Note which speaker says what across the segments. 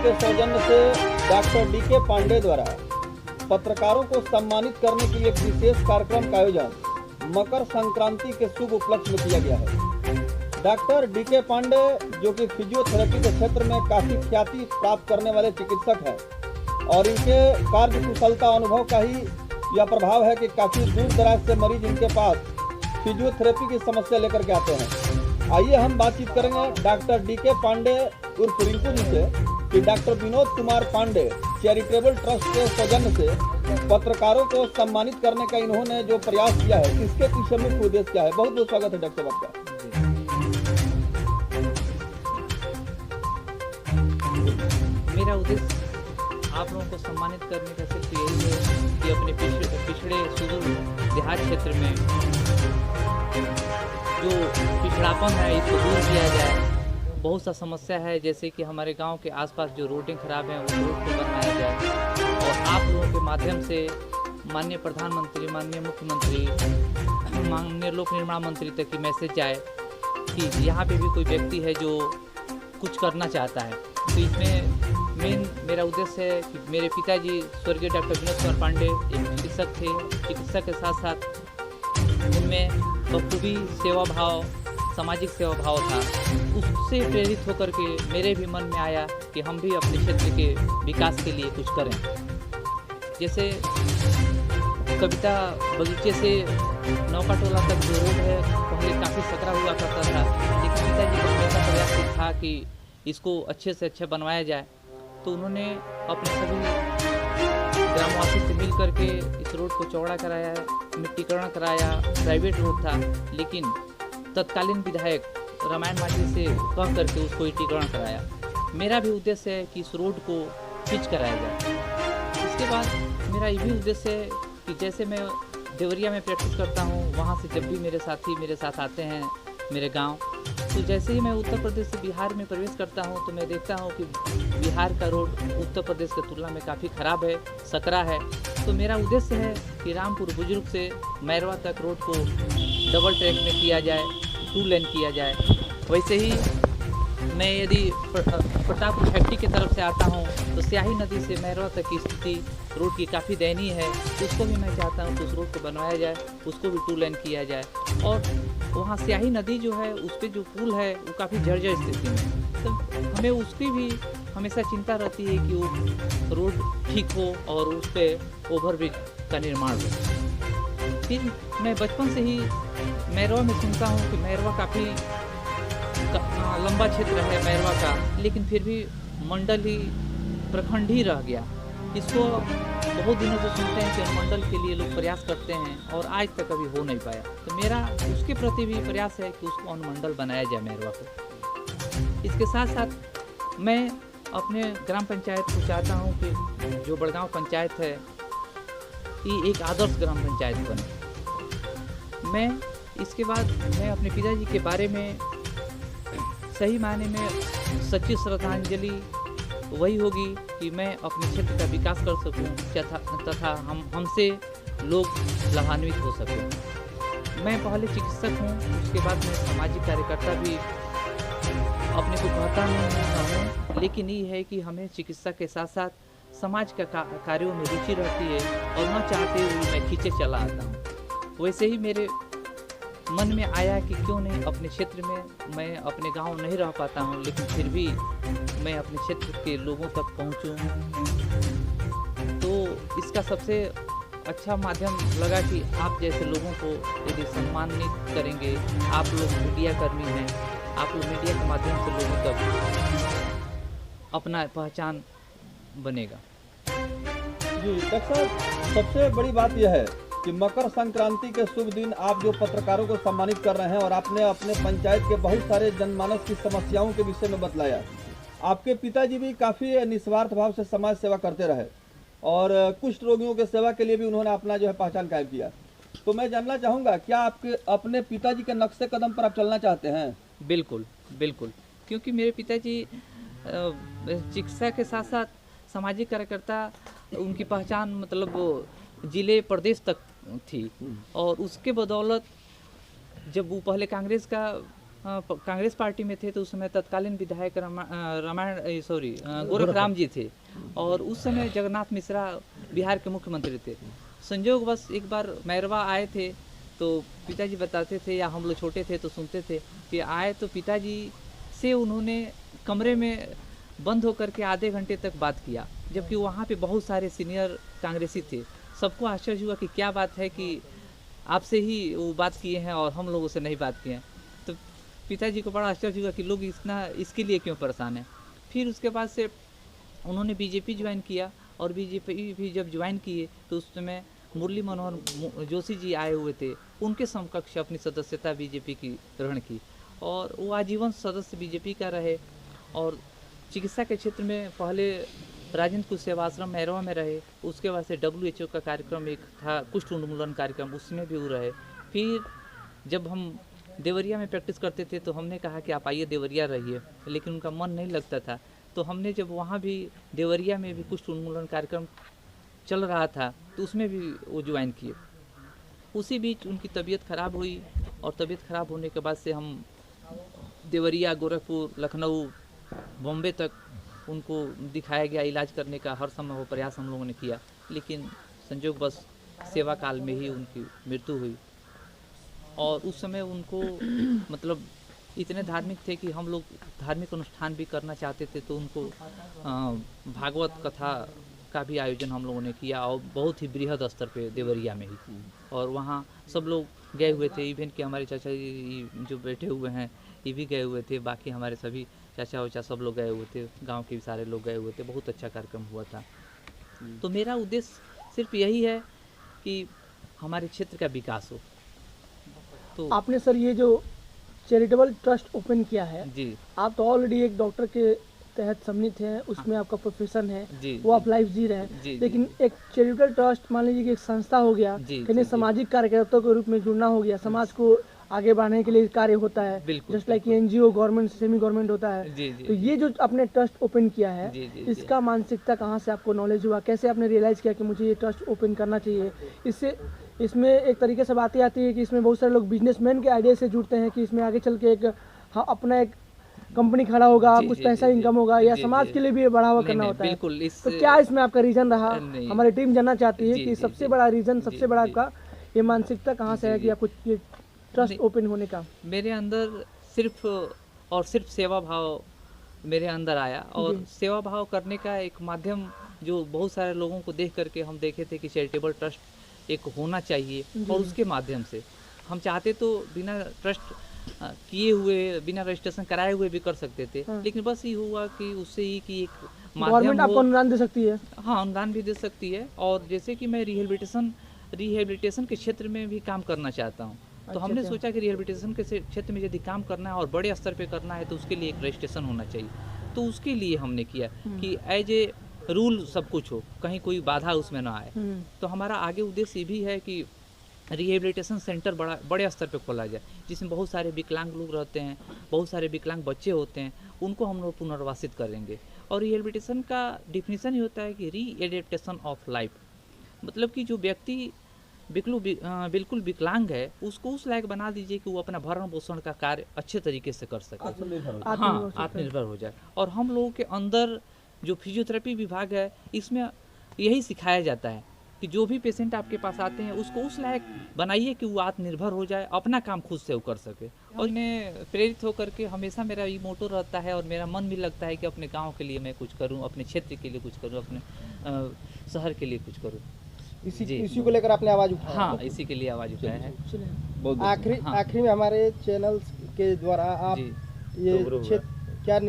Speaker 1: के सौजन्य से डॉक्टर डीके पांडे द्वारा पत्रकारों को सम्मानित करने के लिए एक विशेष कार्यक्रम का आयोजन मकर संक्रांति के शुभ उपलक्ष्य में किया गया है। डॉक्टर डीके पांडे, जो कि फिजियोथेरेपी के क्षेत्र में काफ़ी ख्याति प्राप्त करने वाले चिकित्सक हैं और इनके कार्य कुशलता अनुभव का ही यह प्रभाव है कि काफ़ी दूर दराज से मरीज इनके पास फिजियोथेरेपी की समस्या लेकर के आते हैं। आइए हम बातचीत करेंगे डॉक्टर डीके पांडे उर्फ रिंकू जी से कि doctor Vinod Kumar Pandey charitable trust के सौजन्य से पत्रकारों को सम्मानित करने का इन्होंने जो प्रयास किया है, इसके पीछे मुख्य उद्देश्य क्या है। बहुत बहुत स्वागत है डॉक्टर साहब का।
Speaker 2: मेरा उद्देश्य आप लोगों को सम्मानित करने का सिर्फ यही है कि अपने पिछड़े सुदूर देहात क्षेत्र में जो पिछड़ापन है इसको दूर किया जाए। बहुत सा समस्या है, जैसे कि हमारे गांव के आसपास जो रोडें खराब हैं उस रोड को बनाया जाए और आप लोगों के माध्यम से माननीय प्रधानमंत्री, माननीय मुख्यमंत्री, माननीय लोक निर्माण मंत्री तक की मैसेज जाए कि यहाँ पे भी कोई व्यक्ति है जो कुछ करना चाहता है। तो इसमें मेन मेरा उद्देश्य है कि मेरे पिताजी स्वर्गीय डॉक्टर विनोद कुमार पांडे एक चिकित्सक थे। चिकित्सक के साथ साथ उनमें बखूबी सेवा भाव, सामाजिक सेवा भाव था। उससे प्रेरित होकर के मेरे भी मन में आया कि हम भी अपने क्षेत्र के विकास के लिए कुछ करें। जैसे कविता बगीचे से नौका टोला तक जो रोड है पहले काफ़ी सकरा हुआ करता था, लेकिन पिताजी का हमेशा प्रयास था कि इसको अच्छे से अच्छा बनवाया जाए। तो उन्होंने अपने सभी ग्रामवासी से मिल करके इस रोड को चौड़ा कराया, मिट्टीकरण कराया। प्राइवेट रोड था, लेकिन तत्कालीन विधायक रामायण माटी से कह करके उसको मिट्टीकरण कराया। मेरा भी उद्देश्य है कि इस रोड को पिच कराया जाए। इसके बाद मेरा ये भी उद्देश्य है कि जैसे मैं देवरिया में प्रैक्टिस करता हूँ, वहाँ से जब भी मेरे साथी मेरे साथ आते हैं मेरे गांव, तो जैसे ही मैं उत्तर प्रदेश से बिहार में प्रवेश करता हूं तो मैं देखता हूं कि बिहार का रोड उत्तर प्रदेश की तुलना में काफ़ी ख़राब है, सकरा है। तो मेरा उद्देश्य है कि रामपुर बुजुर्ग से मैरवा तक रोड को डबल ट्रैक में किया जाए, 2 लेन किया जाए। वैसे ही मैं यदि प्रतापपुर फैक्ट्री की तरफ से आता हूं तो स्याही नदी से मैरवा तक की स्थिति रोड की काफ़ी दयनीय है। उसको भी मैं चाहता हूं कि उस रोड को बनवाया जाए, उसको भी 2 लेन किया जाए। और वहाँ स्याही नदी जो है उस पर जो पुल है वो काफ़ी जर्जर स्थिति में, तो हमें उसकी भी हमेशा चिंता रहती है कि वो रोड ठीक हो और उस पर ओवरब्रिज का निर्माण हो। फिर मैं बचपन से ही मैरवा में सुनता हूँ कि मैरवा काफ़ी लंबा क्षेत्र है मैरवा का, लेकिन फिर भी मंडल ही प्रखंड ही रह गया। इसको बहुत दिनों से सुनते हैं कि अनुमंडल के लिए लोग प्रयास करते हैं और आज तक अभी हो नहीं पाया। तो मेरा उसके प्रति भी प्रयास है कि उसको अनुमंडल बनाया जाए मैरवा को। इसके साथ साथ मैं अपने ग्राम पंचायत को चाहता हूं कि जो बड़गांव पंचायत है ये एक आदर्श ग्राम पंचायत बने। मैं इसके बाद मैं अपने पिताजी के बारे में सही मायने में सच्ची श्रद्धांजलि वही होगी कि मैं अपने क्षेत्र का विकास कर सकूं तथा हमसे लोग लाभान्वित हो सकें। मैं पहले चिकित्सक हूं, उसके बाद मैं सामाजिक कार्यकर्ता भी अपने को कहता नहीं हूं, लेकिन ये है कि हमें चिकित्सा के साथ साथ समाज का कार्यों में रुचि रहती है और न चाहते हुए मैं खींचे चला आता हूँ। वैसे ही मेरे मन में आया कि क्यों नहीं अपने क्षेत्र में, मैं अपने गांव नहीं रह पाता हूं, लेकिन फिर भी मैं अपने क्षेत्र के लोगों तक पहुंचूं। तो इसका सबसे अच्छा माध्यम लगा कि आप जैसे लोगों को यदि सम्मानित करेंगे, आप लोग मीडिया कर्मी हैं, आप लोग मीडिया के माध्यम से लोगों तक अपना पहचान बनेगा।
Speaker 1: जी डॉक्टर साहब, सबसे बड़ी बात यह है कि मकर संक्रांति के शुभ दिन आप जो पत्रकारों को सम्मानित कर रहे हैं और आपने अपने पंचायत के बहुत सारे जनमानस की समस्याओं के विषय में बतलाया। आपके पिताजी भी काफ़ी निस्वार्थ भाव से समाज सेवा करते रहे और कुष्ठ रोगियों के सेवा के लिए भी उन्होंने अपना जो है पहचान कायम किया। तो मैं जानना चाहूँगा, क्या आपके अपने पिताजी के नक्शे कदम पर आप चलना चाहते हैं?
Speaker 2: बिल्कुल बिल्कुल, क्योंकि मेरे पिताजी चिकित्सा के साथ साथ सामाजिक कार्यकर्ता, उनकी पहचान मतलब जिले प्रदेश तक थी और उसके बदौलत जब वो पहले कांग्रेस का कांग्रेस पार्टी में थे तो उस समय तत्कालीन विधायक गोरखराम जी थे, और उस समय जगन्नाथ मिश्रा बिहार के मुख्यमंत्री थे। संयोगवश एक बार मैरवा आए थे तो पिताजी बताते थे, या हम लोग छोटे थे तो सुनते थे कि आए तो पिताजी से उन्होंने कमरे में बंद होकर के आधे घंटे तक बात किया, जबकि वहाँ पे बहुत सारे सीनियर कांग्रेसी थे। सबको आश्चर्य हुआ कि क्या बात है कि आपसे ही वो बात किए हैं और हम लोगों से नहीं बात किए हैं। तो पिताजी को बड़ा आश्चर्य हुआ कि लोग इसके लिए क्यों परेशान हैं। फिर उसके बाद से उन्होंने बीजेपी ज्वाइन किया, और बीजेपी भी जब ज्वाइन किए तो उस समय मुरली मनोहर जोशी जी आए हुए थे, उनके समकक्ष अपनी सदस्यता बीजेपी की ग्रहण की, और वो आजीवन सदस्य बीजेपी का रहे। और चिकित्सा के क्षेत्र में पहले राजेंद्र कुष्ठ सेवाश्रम मैरवा में रहे, उसके बाद से WHO का कार्यक्रम एक था, कुष्ठ उन्मूलन कार्यक्रम, उसमें भी वो रहे। फिर जब हम देवरिया में प्रैक्टिस करते थे तो हमने कहा कि आप आइए देवरिया रहिए, लेकिन उनका मन नहीं लगता था। तो हमने जब वहाँ भी देवरिया में भी कुष्ठ उन्मूलन कार्यक्रम चल रहा था तो उसमें भी वो ज्वाइन किए। उसी बीच उनकी तबीयत खराब हुई, और तबीयत खराब होने के बाद से हम देवरिया, गोरखपुर, लखनऊ, बॉम्बे तक उनको दिखाया गया। इलाज करने का हर समय वो प्रयास हम लोगों ने किया, लेकिन संयोगवश सेवा काल में ही उनकी मृत्यु हुई। और उस समय उनको मतलब इतने धार्मिक थे कि हम लोग धार्मिक अनुष्ठान भी करना चाहते थे, तो उनको भागवत कथा का भी आयोजन हम लोगों ने किया, और बहुत ही बृहद स्तर पे देवरिया में ही। और वहाँ सब लोग गए हुए थे, इवन कि हमारे चाचा जी जो बैठे हुए हैं ये भी गए हुए थे, बाकी हमारे सभी चाचा वाचा सब लोग गए हुए थे, गांव के भी सारे लोग गए हुए थे। बहुत अच्छा कार्यक्रम हुआ था। तो मेरा उद्देश्य सिर्फ यही है कि हमारे क्षेत्र का विकास हो। तो
Speaker 3: आपने सर ये जो चैरिटेबल ट्रस्ट ओपन किया है
Speaker 2: जी,
Speaker 3: आप तो ऑलरेडी एक डॉक्टर के तहत सम्मिलित हैं, उसमें आपका प्रोफेशन है,
Speaker 2: जी,
Speaker 3: वो आप लाइफ जी रहे हैं,
Speaker 2: जी,
Speaker 3: लेकिन एक चैरिटेबल ट्रस्ट मान लीजिए कि एक संस्था हो गया,
Speaker 2: जी,
Speaker 3: यानी
Speaker 2: जी,
Speaker 3: सामाजिक कार्यकर्ता के रूप में जुड़ना हो गया, समाज को आगे बढ़ाने के लिए कार्य होता है,
Speaker 2: बिल्कुल,
Speaker 3: just like NGO, government, semi government होता है।
Speaker 2: जी,
Speaker 3: तो
Speaker 2: जी,
Speaker 3: ये जो आपने ट्रस्ट ओपन किया है,
Speaker 2: जी, जी,
Speaker 3: इसका मानसिकता कहाँ से आपको नॉलेज हुआ, कैसे आपने रियलाइज़ किया कि मुझे ये ट्रस्ट ओपन करना चाहिए? इसमें एक तरीके से बातें आती है कि इसमें बहुत सारे लोग बिजनेसमैन के आइडिया से जुड़ते हैं कि इसमें आगे चल के एक अपना एक कंपनी खड़ा होगा,
Speaker 2: जी,
Speaker 3: कुछ
Speaker 2: जी,
Speaker 3: पैसा
Speaker 2: जी,
Speaker 3: इनकम होगा, या
Speaker 2: जी,
Speaker 3: समाज
Speaker 2: जी।
Speaker 3: के लिए भी बढ़ावा
Speaker 2: नहीं,
Speaker 3: करना
Speaker 2: नहीं,
Speaker 3: होता है।
Speaker 2: बिल्कुल।
Speaker 3: तो क्या इसमें आपका रीजन रहा?
Speaker 2: नहीं।
Speaker 3: हमारी टीम जानना चाहती है
Speaker 2: जी,
Speaker 3: कि
Speaker 2: जी,
Speaker 3: सबसे
Speaker 2: जी।
Speaker 3: बड़ा रीजन, सबसे
Speaker 2: जी,
Speaker 3: बड़ा
Speaker 2: जी।
Speaker 3: आपका ये मानसिकता कहाँ से
Speaker 2: जी,
Speaker 3: है कि
Speaker 2: जी।
Speaker 3: आपको ये ट्रस्ट
Speaker 2: नहीं।
Speaker 3: ओपन होने का?
Speaker 2: मेरे अंदर सिर्फ और सिर्फ सेवा भाव मेरे अंदर आया, और
Speaker 3: जी।
Speaker 2: सेवा भाव करने का एक माध्यम जो बहुत सारे लोगों को देख करके हम देखे थे कि चैरिटेबल ट्रस्ट एक होना चाहिए,
Speaker 3: जी।
Speaker 2: और उसके माध्यम से हम चाहते तो बिना ट्रस्ट किए हुए, बिना रजिस्ट्रेशन कराए हुए भी कर सकते थे,
Speaker 3: हाँ।
Speaker 2: लेकिन बस ये हुआ कि उससे ही कि एक
Speaker 3: गवर्नमेंट
Speaker 2: माध्यम
Speaker 3: आपको
Speaker 2: हो।
Speaker 3: अनुदान दे सकती है?
Speaker 2: हाँ, अनुदान भी दे सकती है, और जैसे कि मैं रिहेबिलिटेशन के क्षेत्र में भी काम करना चाहता हूँ। तो
Speaker 3: अच्छा,
Speaker 2: हमने
Speaker 3: अच्छा।
Speaker 2: सोचा कि रिहेबिलिटेशन के क्षेत्र में यदि काम करना है और बड़े स्तर पे करना है तो उसके लिए एक रजिस्ट्रेशन होना चाहिए। तो उसके लिए हमने किया कि एज ए रूल सब कुछ हो, कहीं कोई बाधा उसमें ना आए। तो हमारा आगे उद्देश्य ये भी है कि रिहेबिलिटेशन सेंटर बड़े स्तर पे खोला जाए, जिसमें बहुत सारे विकलांग लोग रहते हैं, बहुत सारे विकलांग बच्चे होते हैं, उनको हम लोग पुनर्वासित करेंगे। और रिहेबिलिटेशन का डिफिनीशन ही होता है कि रीएडेप्टेशन ऑफ लाइफ, मतलब कि जो व्यक्ति बिल्कुल विकलांग है उसको उस लायक बना दीजिए कि वो अपना भरण पोषण का कार्य अच्छे तरीके से कर सके, हाँ, आत्मनिर्भर हो जाए। और हम लोगों के अंदर जो फिजियोथेरेपी विभाग है इसमें यही सिखाया जाता है कि जो भी पेशेंट आपके पास आते हैं उसको उस लायक बनाइए कि वो आत्मनिर्भर हो जाए, अपना काम खुद से वो कर सके। और मैं प्रेरित होकर के हमेशा मेरा ये मोटो रहता है, और मेरा मन भी लगता है कि अपने गांव के लिए मैं कुछ करूं, अपने क्षेत्र के लिए कुछ करूं, अपने शहर के लिए कुछ करूं।
Speaker 1: इसी को लेकर आपने आवाज उठाया?
Speaker 2: हाँ, इसी के लिए आवाज उठाया है। हाँ।
Speaker 1: आखिरी में हमारे चैनल के द्वारा आप
Speaker 2: जी।
Speaker 1: ये क्षेत्र क्या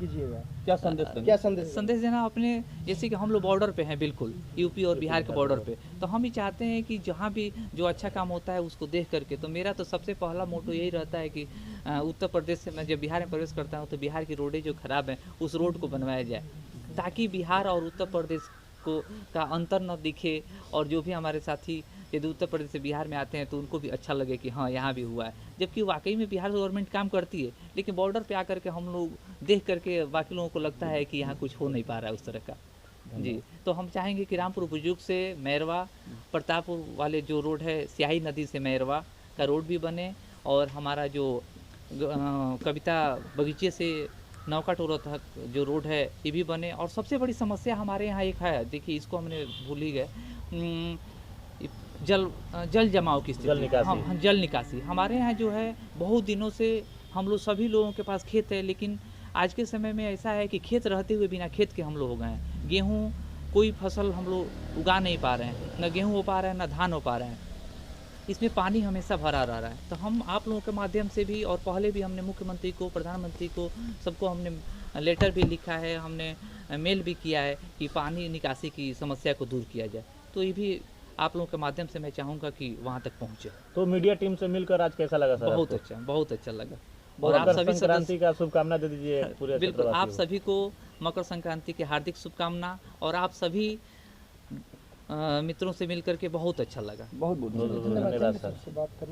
Speaker 1: कीजिएगा, क्या संदेश
Speaker 2: देना अपने, जैसे कि हम लोग बॉर्डर पे हैं, बिल्कुल यूपी और बिहार के बॉर्डर पे, तो हम ही चाहते हैं कि जहाँ भी जो अच्छा काम होता है उसको देख करके, तो मेरा तो सबसे पहला मोटो यही रहता है कि उत्तर प्रदेश से मैं जब बिहार में प्रवेश करता हूँ तो बिहार की रोडें जो खराब हैं उस रोड को बनवाया जाए, ताकि बिहार और उत्तर प्रदेश को का अंतर न दिखे, और जो भी हमारे साथी यदि उत्तर प्रदेश से बिहार में आते हैं तो उनको भी अच्छा लगे कि हाँ यहाँ भी हुआ है, जबकि वाकई में बिहार गवर्नमेंट काम करती है, लेकिन बॉर्डर पे आकर के हम लोग देख करके बाकी लोगों को लगता है कि यहाँ कुछ हो नहीं पा रहा है उस तरह का। जी, तो हम चाहेंगे कि रामपुर बुजुर्ग से मैरवा, प्रतापपुर वाले जो रोड है स्याही नदी से मैरवा का रोड भी बने, और हमारा जो कविता बगीचे से नौका टोला तक जो रोड है ये भी बने। और सबसे बड़ी समस्या हमारे यहाँ एक है, देखिए इसको हमने भूल ही गए, जल जमाव की स्थिति,
Speaker 4: जल निकासी।
Speaker 2: हाँ, जल निकासी हमारे यहाँ जो है बहुत दिनों से हम लोग सभी लोगों के पास खेत है, लेकिन आज के समय में ऐसा है कि खेत रहते हुए बिना खेत के हम लोग हो गए हैं। गेहूँ कोई फसल हम लोग उगा नहीं पा रहे हैं, न गेहूँ हो पा रहा है न धान हो पा रहा है, इसमें पानी हमेशा भरा रह रहा है। तो हम आप लोगों के माध्यम से भी, और पहले भी हमने मुख्यमंत्री को, प्रधानमंत्री को, सबको हमने लेटर भी लिखा है, हमने मेल भी किया है कि पानी निकासी की समस्या को दूर किया जाए। तो ये भी आप लोगों के माध्यम से मैं चाहूँगा कि वहाँ तक पहुँचे।
Speaker 4: तो मीडिया टीम से मिलकर आज कैसा लगा सर?
Speaker 2: बहुत
Speaker 4: आपको?
Speaker 2: अच्छा, बहुत अच्छा लगा।
Speaker 4: और
Speaker 2: और आप सभी
Speaker 4: संक्रांति का शुभकामना दे दीजिए पूरे
Speaker 2: बिल्कुल, आप
Speaker 4: क्षेत्रवासियों को।
Speaker 2: सभी को मकर संक्रांति की हार्दिक शुभकामना। और आप सभी मित्रों से मिलकर के बहुत अच्छा लगा।
Speaker 1: बहुत बहुत
Speaker 4: बहुत बहुत धन्यवाद सर।
Speaker 3: बात करने